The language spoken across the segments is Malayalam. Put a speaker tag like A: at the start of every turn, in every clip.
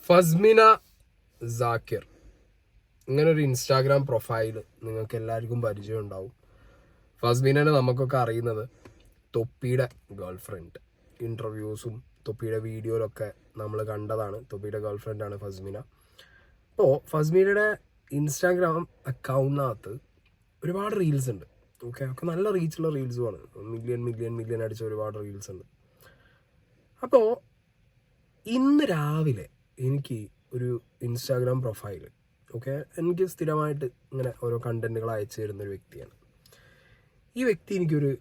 A: ഫസ്മിന ജാക്കിർ ഇങ്ങനൊരു ഇൻസ്റ്റാഗ്രാം പ്രൊഫൈൽ നിങ്ങൾക്ക് എല്ലാവർക്കും പരിചയം ഉണ്ടാവും. ഫസ്മിനെ നമുക്കൊക്കെ അറിയുന്നത് തൊപ്പിയുടെ ഗേൾ ഫ്രണ്ട് ഇൻ്റർവ്യൂസും തൊപ്പിയുടെ വീഡിയോയിലൊക്കെ നമ്മൾ കണ്ടതാണ്. തൊപ്പിയുടെ ഗേൾ ഫ്രണ്ടാണ് ഫസ്മിന. അപ്പോൾ ഫസ്മിനയുടെ ഇൻസ്റ്റാഗ്രാം അക്കൗണ്ടിനകത്ത് ഒരുപാട് റീൽസ് ഉണ്ട്. ഒക്കെ നല്ല റീച്ചുള്ള റീൽസുമാണ്. മില്യൺ അടിച്ച ഒരുപാട് റീൽസ് ഉണ്ട്. അപ്പോൾ ഇന്ന് രാവിലെ എനിക്ക് ഒരു ഇൻസ്റ്റാഗ്രാം പ്രൊഫൈൽ എനിക്ക് സ്ഥിരമായിട്ട് ഇങ്ങനെ ഓരോ കണ്ടന്റുകൾ അയച്ചു തരുന്നൊരു വ്യക്തിയാണ്. ഈ വ്യക്തി എനിക്കൊരു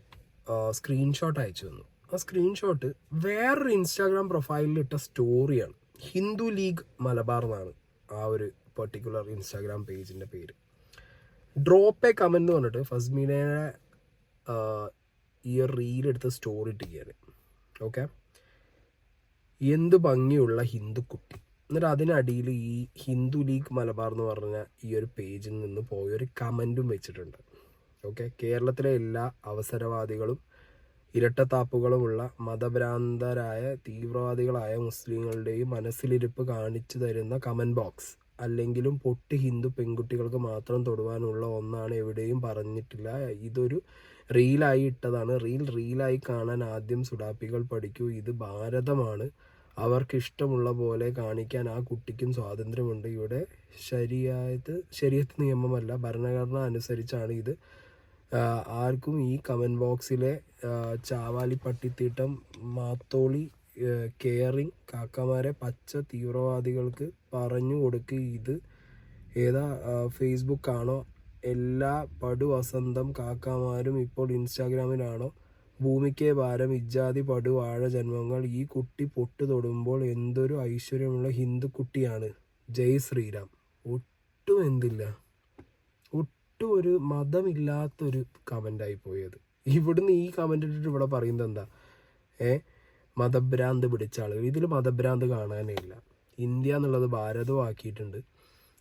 A: സ്ക്രീൻഷോട്ട് അയച്ചു തന്നു. ആ സ്ക്രീൻഷോട്ട് വേറൊരു ഇൻസ്റ്റാഗ്രാം പ്രൊഫൈലിൽ ഇട്ട സ്റ്റോറിയാണ്. ഹിന്ദു ലീഗ് മലബാർ എന്നാണ് ആ ഒരു പെർട്ടിക്കുലർ ഇൻസ്റ്റാഗ്രാം പേജിൻ്റെ പേര്. ഡ്രോപ്പ് എ കമന്റ് എന്ന് പറഞ്ഞിട്ട് ഫസ്മിനയുടെ ഈ റീലെടുത്ത് സ്റ്റോറി ഇട്ടിരിക്കുകയാണ്. എന്ത് ഭംഗിയുള്ള ഹിന്ദുക്കുട്ടി. എന്നിട്ട് അതിനടിയിൽ ഈ ഹിന്ദു ലീഗ് മലബാർ എന്ന് പറഞ്ഞ ഈ ഒരു പേജിൽ നിന്ന് പോയൊരു കമൻറ്റും വെച്ചിട്ടുണ്ട്. കേരളത്തിലെ എല്ലാ അവസരവാദികളും ഇരട്ടത്താപ്പുകളുമുള്ള മതഭ്രാന്തരായ തീവ്രവാദികളായ മുസ്ലിങ്ങളുടെയും മനസ്സിലിരിപ്പ് കാണിച്ചു തരുന്ന കമൻറ്റ് ബോക്സ് അല്ലെങ്കിലും പൊട്ടി ഹിന്ദു പെൺകുട്ടികൾക്ക് മാത്രം തൊടുവാനുള്ള ഒന്നാണ്, എവിടെയും പറഞ്ഞിട്ടില്ല. ഇതൊരു റീലായി ഇട്ടതാണ്. റീലായി കാണാൻ ആദ്യം സുഡാപ്പികൾ പഠിക്കൂ. ഇത് ഭാരതമാണ്. അവർക്കിഷ്ടമുള്ള പോലെ കാണിക്കാൻ ആ കുട്ടിക്കും സ്വാതന്ത്ര്യമുണ്ട്. ഇവിടെ ശരീഅത്ത് നിയമമല്ല, ഭരണഘടന അനുസരിച്ചാണ് ഇത്. ആർക്കും ഈ കമൻറ്റ് ബോക്സിലെ ചാവാലി പട്ടിത്തീട്ടം മാത്തോളി കെയറിങ് കാക്കമാരെ പച്ച തീവ്രവാദികൾക്ക് പറഞ്ഞു കൊടുക്ക്. ഇത് ഏതാ ഫേസ്ബുക്കാണോ? എല്ലാ പടുവസന്തം കാക്കമാരും ഇപ്പോൾ ഇൻസ്റ്റാഗ്രാമിലാണോ? ഭൂമിക്കേ ഭാരം ഇജ്ജാതി പടുവാഴ ജന്മങ്ങൾ. ഈ കുട്ടി പൊട്ടു തൊടുമ്പോൾ എന്തൊരു ഐശ്വര്യമുള്ള ഹിന്ദു കുട്ടിയാണ്. ജയ് ശ്രീരാം. ഒട്ടും എന്തില്ല, ഒട്ടും ഒരു മതമില്ലാത്തൊരു കമൻ്റായി പോയത്. ഇവിടുന്ന് ഈ കമൻ്റ് ഇട്ടിട്ട് ഇവിടെ പറയുന്നത് എന്താ? മതഭ്രാന്ത് പിടിച്ച ആളുകൾ. ഇതിൽ മതഭ്രാന്ത് കാണാനേ ഇല്ല. ഇന്ത്യ എന്നുള്ളത് ഭാരതവും ആക്കിയിട്ടുണ്ട്.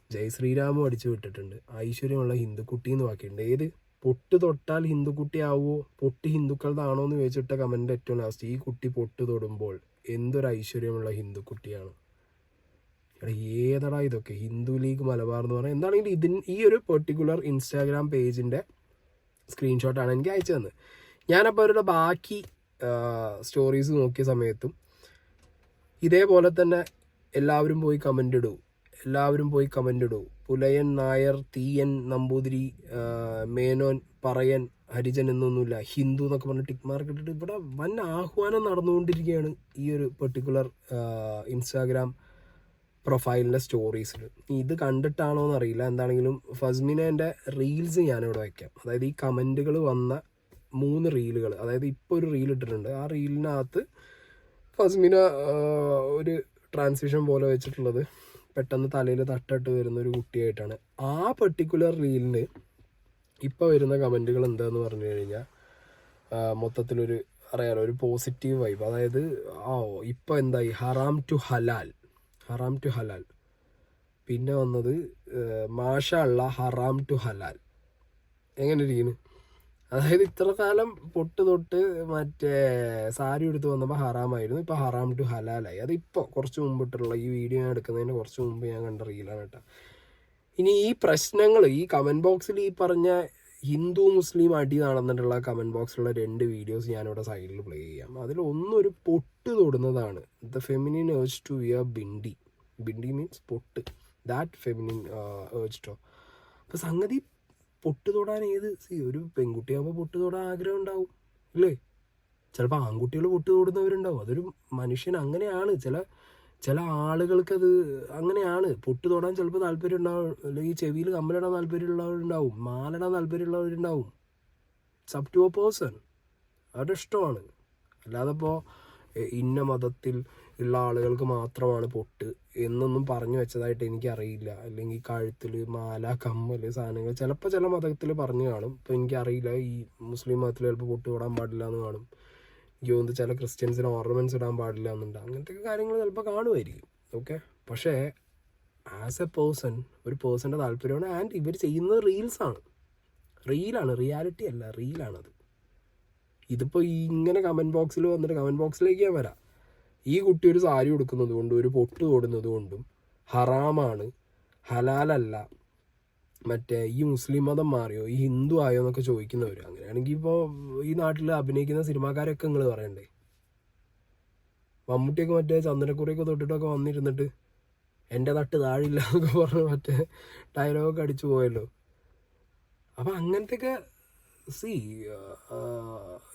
A: ജയ് ശ്രീരാമും അടിച്ചു വിട്ടിട്ടുണ്ട്. ഐശ്വര്യമുള്ള ഹിന്ദുക്കുട്ടി എന്ന് ആക്കിയിട്ടുണ്ട്. ഏത് പൊട്ട് തൊട്ടാൽ ഹിന്ദുക്കുട്ടി ആവുമോ? പൊട്ട് ഹിന്ദുക്കളുടെ എന്ന് ചോദിച്ചിട്ട കമൻറ്റ് ഏറ്റവും ലാസ്റ്റ്, ഈ കുട്ടി പൊട്ട് തൊടുമ്പോൾ എന്തൊരു ഐശ്വര്യമുള്ള ഹിന്ദുക്കുട്ടിയാണ്. ഏതടാ ഇതൊക്കെ? ഹിന്ദു ലീഗ് മലബാർ എന്ന് പറഞ്ഞാൽ എന്താണെങ്കിലും ഈ ഒരു പെർട്ടിക്കുലർ ഇൻസ്റ്റാഗ്രാം പേജിൻ്റെ സ്ക്രീൻഷോട്ടാണ് എനിക്ക് അയച്ചു തന്നത്. ഞാനപ്പോൾ അവരുടെ ബാക്കി സ്റ്റോറീസ് നോക്കിയ സമയത്തും ഇതേപോലെ തന്നെ എല്ലാവരും പോയി കമൻ്റ് ഇടൂ. പുലയൻ നായർ, തീയൻ, നമ്പൂതിരി, മേനോൻ, പറയൻ, ഹരിജൻ എന്നൊന്നുമില്ല, ഹിന്ദു എന്നൊക്കെ പറഞ്ഞ് ടിക്ക് മാർക്ക് ഇട്ടിട്ട് ഇവിടെ വൻ ആഹ്വാനം നടന്നുകൊണ്ടിരിക്കുകയാണ് ഈ ഒരു പെർട്ടിക്കുലർ ഇൻസ്റ്റാഗ്രാം പ്രൊഫൈലിൻ്റെ സ്റ്റോറീസിൽ. ഇത് കണ്ടിട്ടാണോ എന്നറിയില്ല. എന്താണെങ്കിലും ഫസ്മിനേൻ്റെ റീൽസ് ഞാനിവിടെ വയ്ക്കാം. അതായത് ഈ കമൻറ്റുകൾ വന്ന 3 റീലുകൾ, അതായത് ഇപ്പോൾ ഒരു റീൽ ഇട്ടിട്ടുണ്ട്. ആ റീലിനകത്ത് ഫസ്മിന ഒരു ട്രാൻസിഷൻ പോലെ വെച്ചിട്ടുള്ളത് പെട്ടെന്ന് തലയിൽ തട്ടിട്ട് വരുന്ന ഒരു കുട്ടിയായിട്ടാണ്. ആ പെർട്ടിക്കുലർ റീലിന് ഇപ്പോൾ വരുന്ന കമൻറ്റുകൾ എന്താന്ന് പറഞ്ഞു കഴിഞ്ഞാൽ മൊത്തത്തിലൊരു അറിയാലോ, ഒരു പോസിറ്റീവ് വൈബ്. അതായത് ഇപ്പോൾ എന്തായി, ഹറാം ടു ഹലാൽ. പിന്നെ വന്നത് മാഷാ അല്ലാ ഹറാം ടു ഹലാൽ. എങ്ങനെ ഇരിക്കുന്നു? അതായത് ഇത്ര കാലം പൊട്ട് തൊട്ട് മറ്റേ സാരി എടുത്ത് വന്നപ്പോൾ ഹറാമായിരുന്നു, ഇപ്പോൾ ഹറാം ടു ഹലാലായി. അതിപ്പോൾ കുറച്ച് മുമ്പിട്ടുള്ള ഈ വീഡിയോ ഞാൻ എടുക്കുന്നതിന് കുറച്ച് മുമ്പ് ഞാൻ കണ്ട റീലാണ് കേട്ടോ. ഇനി ഈ പ്രശ്നങ്ങൾ ഈ കമൻറ്റ് ബോക്സിൽ ഈ പറഞ്ഞ ഹിന്ദു മുസ്ലിം അടി നടന്നിട്ടുള്ള കമൻറ്റ് ബോക്സിലുള്ള 2 വീഡിയോസ് ഞാനിവിടെ സൈഡിൽ പ്ലേ ചെയ്യാം. അതിലൊന്നൊരു പൊട്ട് തൊടുന്നതാണ്. The feminine urge to wear bindi means പൊട്ട്, ദാറ്റ് ഫെമിനിൻ ഏർജ് ടോ. അപ്പോൾ സംഗതി പൊട്ട് തൊടാൻ ഒരു പെൺകുട്ടിയാകുമ്പോൾ പൊട്ട് തൊടാൻ ആഗ്രഹം ഉണ്ടാവും അല്ലേ? ചിലപ്പോൾ ആൺകുട്ടികൾ പൊട്ട് തൊടുന്നവരുണ്ടാവും. അതൊരു മനുഷ്യൻ അങ്ങനെയാണ്. ചില ആളുകൾക്കത് അങ്ങനെയാണ്. പൊട്ട് തൊടാൻ ചിലപ്പോൾ താല്പര്യം ഉണ്ടാവും, അല്ലെങ്കിൽ ചെവിയിൽ കമ്മലിടാൻ താല്പര്യമുള്ളവരുണ്ടാവും, മാലിടാൻ താല്പര്യമുള്ളവരുണ്ടാവും. It's up to a person. അവരുടെ ഇഷ്ടമാണ്. അല്ലാതെ ഇപ്പോൾ ഇന്ന മതത്തിൽ ഉള്ള ആളുകൾക്ക് മാത്രമാണ് പൊട്ട് എന്നൊന്നും പറഞ്ഞു വെച്ചതായിട്ട് എനിക്കറിയില്ല. അല്ലെങ്കിൽ കഴുത്തിൽ മാല, കമ്മൽ, സാധനങ്ങൾ ചിലപ്പോൾ ചില മതത്തിൽ പറഞ്ഞു കാണും. ഇപ്പോൾ എനിക്കറിയില്ല. ഈ മുസ്ലിം മതത്തിൽ ചിലപ്പോൾ പൊട്ട് തൊടാൻ പാടില്ല എന്ന് കാണും. എനിക്ക് തോന്നുന്നു ചില ക്രിസ്ത്യൻസിന് ഓർണമെൻറ്റ്സ് ഇടാൻ പാടില്ല എന്നുണ്ട്. അങ്ങനത്തെ കാര്യങ്ങൾ ചിലപ്പോൾ കാണുമായിരിക്കും. പക്ഷേ ആസ് എ പേഴ്സൺ, ഒരു പേഴ്സൻ്റെ താല്പര്യമാണ്. ആൻഡ് ഇവർ ചെയ്യുന്നത് റീലാണ്, റിയാലിറ്റി അല്ല, റീലാണത്. ഇതിപ്പോൾ ഇങ്ങനെ കമൻറ്റ് ബോക്സിൽ വന്നിട്ട് കമൻറ്റ് ബോക്സിലേക്ക് ഞാൻ വരാം. ഈ കുട്ടി ഒരു സാരി ഉടുക്കുന്നത് കൊണ്ടും ഒരു പൊട്ട് തൊടുന്നത് കൊണ്ടും ഹറാമാണ്, ഹലാലല്ല, മറ്റേ ഈ മുസ്ലിം മതം മാറിയോ, ഈ ഹിന്ദു ആയോ എന്നൊക്കെ ചോദിക്കുന്നവർ. അങ്ങനെയാണെങ്കിൽ ഇപ്പോൾ ഈ നാട്ടിൽ അഭിനയിക്കുന്ന സിനിമാക്കാരൊക്കെ നിങ്ങൾ പറയണ്ടേ? മമ്മൂട്ടിയൊക്കെ മറ്റേ ചന്ദനക്കുറിയൊക്കെ തൊട്ടിട്ടൊക്കെ വന്നിരുന്നിട്ട് എൻ്റെ തട്ട് താഴില്ല എന്നൊക്കെ പറഞ്ഞ് മറ്റേ ഡയലോഗൊക്കെ അടിച്ചു പോയല്ലോ. അപ്പം അങ്ങനത്തെയൊക്കെ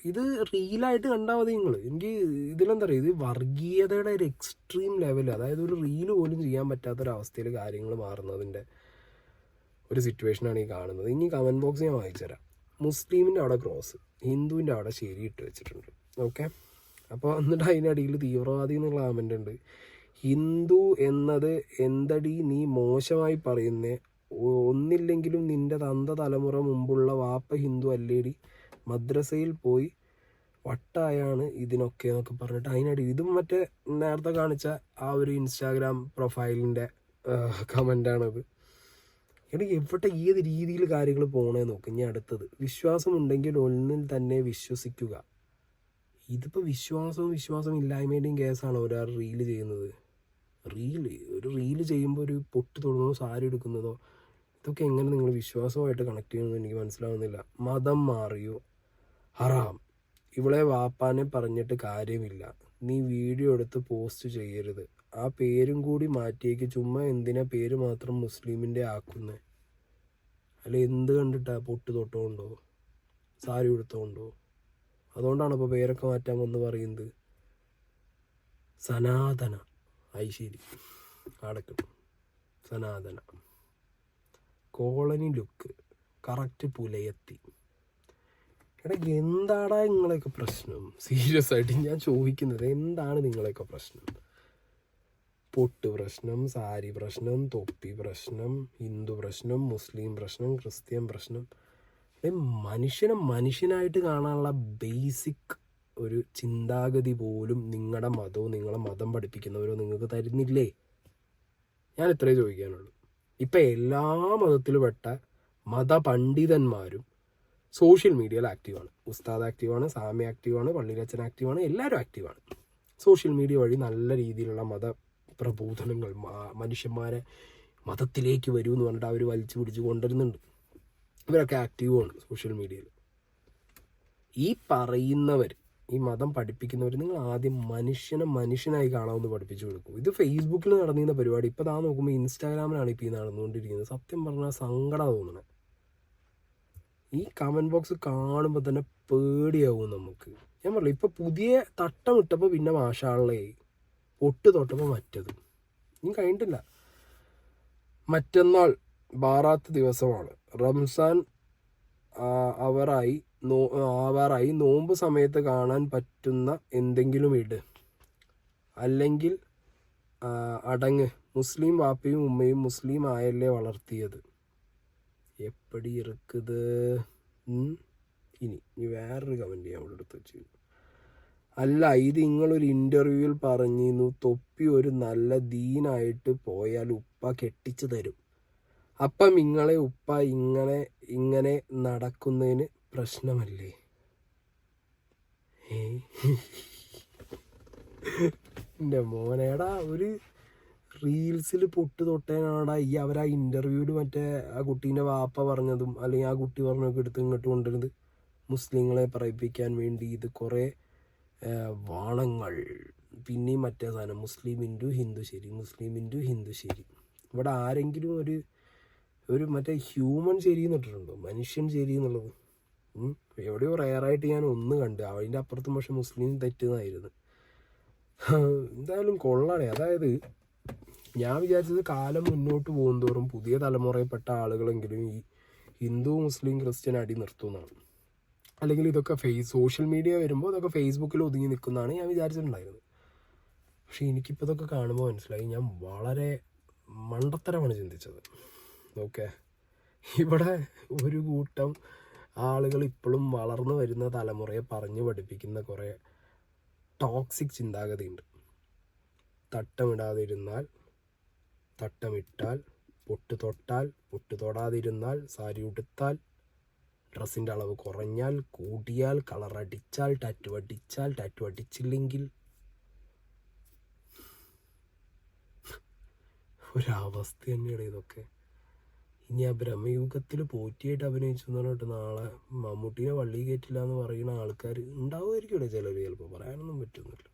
A: ഇത് റീലായിട്ട് കണ്ടാൽ മതി നിങ്ങൾ. എനിക്ക് ഇതിലെന്താ പറയുക, ഇത് വർഗീയതയുടെ ഒരു എക്സ്ട്രീം ലെവൽ, അതായത് ഒരു റീല് പോലും ചെയ്യാൻ പറ്റാത്തൊരവസ്ഥയിൽ കാര്യങ്ങൾ മാറുന്നതിൻ്റെ ഒരു സിറ്റുവേഷനാണ് ഈ കാണുന്നത്. ഇനി കമൻറ്റ് ബോക്സ് ഞാൻ വായിച്ചുതരാം. മുസ്ലിമിൻ്റെ അവിടെ ക്രോസ്, ഹിന്ദുവിൻ്റെ അവിടെ ശരി ഇട്ട് വെച്ചിട്ടുണ്ട്. ഓക്കെ, അപ്പോൾ എന്നിട്ട് അതിനടിയിൽ തീവ്രവാദി എന്നുള്ള കമൻ്റ് ഉണ്ട്. ഹിന്ദു എന്നത് എന്തടി നീ മോശമായി പറയുന്നേ, ഒന്നില്ലെങ്കിലും നിൻ്റെ തലമുറ മുമ്പുള്ള വാപ്പ ഹിന്ദു അല്ലേടി, മദ്രസയിൽ പോയി വട്ടായാണ് ഇതിനൊക്കെ എന്നൊക്കെ പറഞ്ഞിട്ട് അതിനടി. ഇതും മറ്റേ നേരത്തെ കാണിച്ച ആ ഒരു ഇൻസ്റ്റാഗ്രാം പ്രൊഫൈലിൻ്റെ കമൻ്റാണത്. എനിക്ക് എവിടെ ഏത് രീതിയിൽ കാര്യങ്ങൾ പോകണേ നോക്ക്. ഇനി അടുത്തത്, വിശ്വാസമുണ്ടെങ്കിൽ ഒന്നിൽ തന്നെ വിശ്വസിക്കുക. ഇതിപ്പോൾ വിശ്വാസം ഇല്ലായ്മയുടെയും കേസാണ് ഒരാൾ റീല് ചെയ്യുന്നത്. ഒരു റീല് ചെയ്യുമ്പോൾ ഒരു പൊട്ട് തൊടുന്നതോ സാരി എടുക്കുന്നതോ ഇതൊക്കെ എങ്ങനെ നിങ്ങൾ വിശ്വാസമായിട്ട് കണക്ട് ചെയ്യുമെന്ന് എനിക്ക് മനസ്സിലാവുന്നില്ല. മതം മാറിയോ, ഹറാം. ഇവളെ വാപ്പാനെ പറഞ്ഞിട്ട് കാര്യമില്ല, നീ വീഡിയോ എടുത്ത് പോസ്റ്റ് ചെയ്യരുത്, ആ പേരും കൂടി മാറ്റിയേക്ക്, ചുമ്മാ എന്തിനാ പേര് മാത്രം മുസ്ലിമിൻ്റെ ആക്കുന്നേ? അല്ല എന്ത് കണ്ടിട്ടാ? പൊട്ട് തൊട്ടുകൊണ്ടോ സാരി എടുത്തോണ്ടോ? അതുകൊണ്ടാണ് ഇപ്പോൾ പേരൊക്കെ മാറ്റാൻ വന്ന് പറയുന്നത്. സനാതന ഐശ്വരി അടക്കും, സനാതന കോളനി ലുക്ക് കറക്റ്റ് പുലയെത്തി. എടാ എന്താടാ നിങ്ങളെയൊക്കെ പ്രശ്നം? സീരിയസ് ആയിട്ട് ഞാൻ ചോദിക്കുന്നത്, എന്താണ് നിങ്ങളെയൊക്കെ പ്രശ്നം? പൊട്ട് പ്രശ്നം, സാരി പ്രശ്നം, തൊപ്പി പ്രശ്നം, ഹിന്ദു പ്രശ്നം, മുസ്ലിം പ്രശ്നം, ക്രിസ്ത്യൻ പ്രശ്നം. മനുഷ്യനായിട്ട് കാണാനുള്ള ബേസിക് ഒരു ചിന്താഗതി പോലും നിങ്ങളുടെ മതവും നിങ്ങളെ മതം പഠിപ്പിക്കുന്നവരോ നിങ്ങൾക്ക് തരുന്നില്ലേ? ഞാൻ ഇത്രേ ചോദിക്കാനുള്ളൂ. ഇപ്പം എല്ലാ മതത്തിലും പെട്ട മതപണ്ഡിതന്മാരും സോഷ്യൽ മീഡിയയിൽ ആക്റ്റീവാണ്. ഉസ്താദ് ആക്റ്റീവാണ്, സാമി ആക്റ്റീവാണ്, പള്ളിയിലച്ചൻ ആക്റ്റീവാണ്, എല്ലാവരും ആക്റ്റീവാണ്. സോഷ്യൽ മീഡിയ വഴി നല്ല രീതിയിലുള്ള പ്രബോധനങ്ങൾ മനുഷ്യന്മാരെ മതത്തിലേക്ക് വരൂ എന്ന് പറഞ്ഞിട്ട് അവർ വലിച്ചു പിടിച്ച് കൊണ്ടുവരുന്നുണ്ട്. ഇവരൊക്കെ ആക്റ്റീവാണ് സോഷ്യൽ മീഡിയയിൽ. ഈ പറയുന്നവർ, ഈ മതം പഠിപ്പിക്കുന്നവർ, നിങ്ങൾ ആദ്യം മനുഷ്യനായി കാണാമെന്ന് പഠിപ്പിച്ചു കൊടുക്കും. ഇത് ഫേസ്ബുക്കിൽ നടന്നിരുന്ന പരിപാടി ഇപ്പോൾ നോക്കുമ്പോൾ ഇൻസ്റ്റാഗ്രാമിലാണ് ഇപ്പോൾ ഈ നടന്നുകൊണ്ടിരിക്കുന്നത്. സത്യം പറഞ്ഞാൽ സങ്കടം തോന്നണേ. ഈ കമൻറ്റ് ബോക്സ് കാണുമ്പോൾ തന്നെ പേടിയാവും നമുക്ക്. ഞാൻ പറഞ്ഞില്ല, ഇപ്പോൾ പുതിയ തട്ടം ഇട്ടപ്പോൾ പിന്നെ മാഷാളേ, പൊട്ട് തൊട്ടപ്പോൾ മറ്റത് ഇനി കഴിഞ്ഞിട്ടില്ല. മറ്റന്നാൾ ബാറാത്ത് ദിവസമാണ്. റംസാൻ ആവാറായി. നോമ്പ് സമയത്ത് കാണാൻ പറ്റുന്ന എന്തെങ്കിലും ഇട്, അല്ലെങ്കിൽ അടങ്ങ്. മുസ്ലിം വാപ്പയും ഉമ്മയും മുസ്ലിം ആയല്ലേ വളർത്തിയത്. എപ്പടി ഇറക്കുത്. ഇനി വേറൊരു കമൻറ്റ് ഞാൻ അവിടെ എടുത്ത് വെച്ചു. അല്ല, ഇത് നിങ്ങളൊരു ഇൻ്റർവ്യൂവിൽ പറഞ്ഞിരുന്നു, തൊപ്പി ഒരു നല്ല ദീനായിട്ട് പോയാൽ ഉപ്പ കെട്ടിച്ചു തരും. അപ്പം നിങ്ങളെ ഉപ്പ ഇങ്ങനെ നടക്കുന്നതിന് പ്രശ്നമല്ലേ? എൻ്റെ മോനേടാ, ഒരു റീൽസിൽ പൊട്ട് തൊട്ടേനാടാ ഈ അവരാ ഇൻ്റർവ്യൂവിൽ മറ്റേ ആ കുട്ടീൻ്റെ വാപ്പ പറഞ്ഞതും അല്ലെങ്കിൽ ആ കുട്ടി പറഞ്ഞൊക്കെ എടുത്ത് ഇങ്ങോട്ട് കൊണ്ടുവരുന്നത് മുസ്ലിങ്ങളെ പറയിപ്പിക്കാൻ വേണ്ടി. ഇത് കുറേ വാണങ്ങൾ. പിന്നെയും മറ്റേ സാധനം, മുസ്ലിം ഇൻറ്റു ഹിന്ദു ശരി, മുസ്ലിം ഇൻറ്റു ഹിന്ദു ശരി. ഇവിടെ ആരെങ്കിലും ഒരു മറ്റേ ഹ്യൂമൻ ശരി എന്നിട്ടുണ്ടോ? മനുഷ്യൻ ശരി എന്നുള്ളത് എവിടെയോ റയറായിട്ട് ഞാൻ ഒന്ന് കണ്ട്. അതിൻ്റെ അപ്പുറത്തും പക്ഷെ മുസ്ലിം തെറ്റുന്നതായിരുന്നു. എന്തായാലും കൊള്ളാണേ. അതായത് ഞാൻ വിചാരിച്ചത് കാലം മുന്നോട്ട് പോകുന്തോറും പുതിയ തലമുറയിൽപ്പെട്ട ആളുകളെങ്കിലും ഈ ഹിന്ദു മുസ്ലിം ക്രിസ്ത്യൻ അടി നിർത്തുന്നതാണ്. അല്ലെങ്കിൽ ഇതൊക്കെ സോഷ്യൽ മീഡിയ വരുമ്പോൾ ഇതൊക്കെ ഫേസ്ബുക്കിൽ ഒതുങ്ങി നിൽക്കുന്നതാണ് ഞാൻ വിചാരിച്ചിട്ടുണ്ടായിരുന്നത്. പക്ഷേ എനിക്കിപ്പോൾ ഇതൊക്കെ കാണുമ്പോൾ മനസ്സിലായി ഞാൻ വളരെ മണ്ടത്തരമാണ് ചിന്തിച്ചത്. ഓക്കെ, ഇവിടെ ഒരു കൂട്ടം ആളുകൾ ഇപ്പോഴും വളർന്നു വരുന്ന തലമുറയെ പറഞ്ഞു പഠിപ്പിക്കുന്ന കുറേ ടോക്സിക് ചിന്താഗതിയുണ്ട്. തട്ടമിടാതിരുന്നാൽ, തട്ടമിട്ടാൽ, പൊട്ട് തൊട്ടാൽ, പൊട്ട് തൊടാതിരുന്നാൽ, സാരി ഉടുത്താൽ, ഡ്രസ്സിൻ്റെ അളവ് കുറഞ്ഞാൽ, കൂട്ടിയാൽ, കളർ അടിച്ചാൽ, ടാറ്റു അടിച്ചാൽ, ടാറ്റു അടിച്ചില്ലെങ്കിൽ ഒരവസ്ഥ തന്നെയാണ് ഇതൊക്കെ. ഇനി ആ ബ്രഹ്മയുഗത്തിൽ പോറ്റിയായിട്ട് അഭിനയിച്ചു എന്ന് പറഞ്ഞിട്ട് നാളെ മമ്മൂട്ടീനെ വള്ളി കയറ്റില്ല എന്ന് പറയുന്ന ആൾക്കാർ ഉണ്ടാവുമായിരിക്കും ഇവിടെ ചിലർ, ചിലപ്പോൾ പറയാനൊന്നും പറ്റുന്നില്ല.